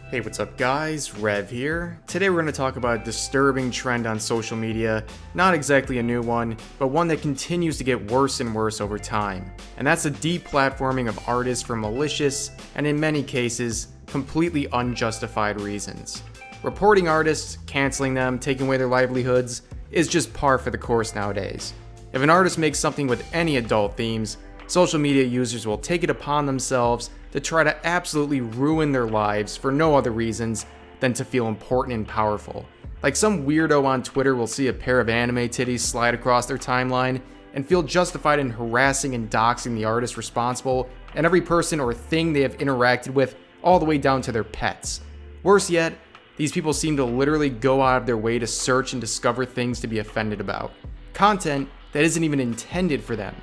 Hey, what's up guys? Rev here. Today we're going to talk about a disturbing trend on social media, not exactly a new one, but one that continues to get worse and worse over time. And that's the deplatforming of artists for malicious, and in many cases, completely unjustified reasons. Reporting artists, canceling them, taking away their livelihoods, is just par for the course nowadays. If an artist makes something with any adult themes, social media users will take it upon themselves to try to absolutely ruin their lives for no other reasons than to feel important and powerful. Like some weirdo on Twitter will see a pair of anime titties slide across their timeline and feel justified in harassing and doxing the artist responsible and every person or thing they have interacted with, all the way down to their pets. Worse yet, these people seem to literally go out of their way to search and discover things to be offended about. Content that isn't even intended for them.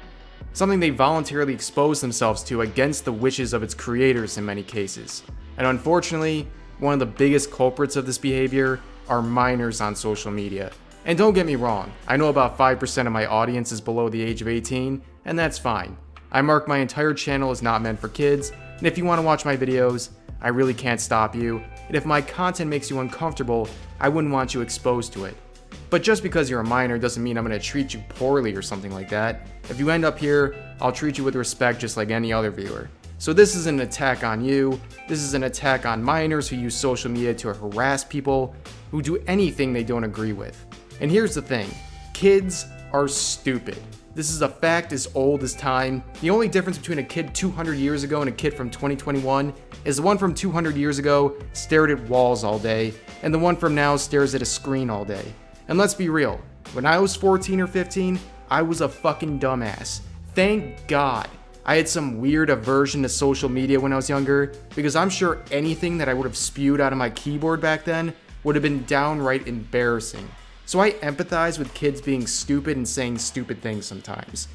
Something they voluntarily expose themselves to against the wishes of its creators in many cases. And unfortunately, one of the biggest culprits of this behavior are minors on social media. And don't get me wrong, I know about 5% of my audience is below the age of 18, and that's fine. I mark my entire channel as not meant for kids, and if you want to watch my videos, I really can't stop you, and if my content makes you uncomfortable, I wouldn't want you exposed to it. But just because you're a minor doesn't mean I'm going to treat you poorly or something like that. If you end up here, I'll treat you with respect just like any other viewer. So this isn't an attack on you, this is an attack on minors who use social media to harass people who do anything they don't agree with. And here's the thing, kids are stupid. This is a fact as old as time. The only difference between a kid 200 years ago and a kid from 2021 is the one from 200 years ago stared at walls all day, and the one from now stares at a screen all day. And let's be real, when I was 14 or 15, I was a fucking dumbass. Thank God I had some weird aversion to social media when I was younger, because I'm sure anything that I would have spewed out of my keyboard back then would have been downright embarrassing. So I empathize with kids being stupid and saying stupid things sometimes.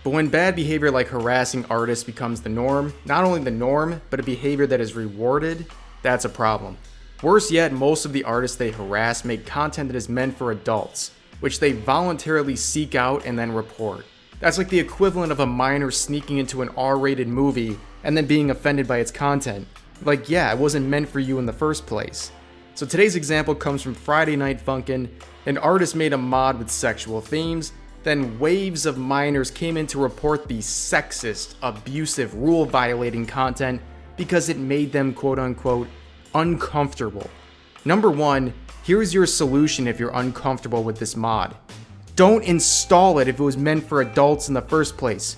But when bad behavior like harassing artists becomes the norm, not only the norm, but a behavior that is rewarded, that's a problem. Worse yet, most of the artists they harass make content that is meant for adults, which they voluntarily seek out and then report. That's like the equivalent of a minor sneaking into an R-rated movie and then being offended by its content. Like, yeah, it wasn't meant for you in the first place. So today's example comes from Friday Night Funkin'. An artist made a mod with sexual themes, then waves of minors came in to report the sexist, abusive, rule-violating content because it made them quote-unquote uncomfortable. Number one, here's your solution if you're uncomfortable with this mod. Don't install it if it was meant for adults in the first place.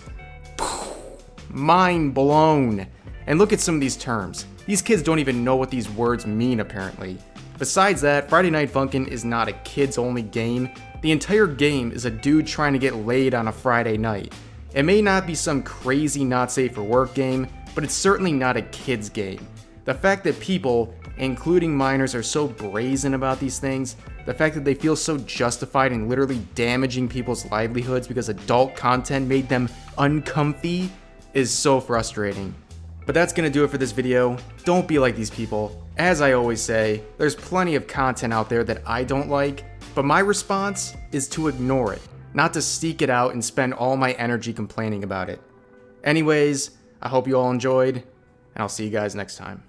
Mind blown. And look at some of these terms. These kids don't even know what these words mean apparently. Besides that, Friday Night Funkin' is not a kids-only game. The entire game is a dude trying to get laid on a Friday night. It may not be some crazy not safe for work game, but it's certainly not a kids game. The fact that people, including minors, are so brazen about these things, the fact that they feel so justified in literally damaging people's livelihoods because adult content made them uncomfy, is so frustrating. But that's gonna do it for this video. Don't be like these people. As I always say, there's plenty of content out there that I don't like, but my response is to ignore it, not to seek it out and spend all my energy complaining about it. Anyways, I hope you all enjoyed, and I'll see you guys next time.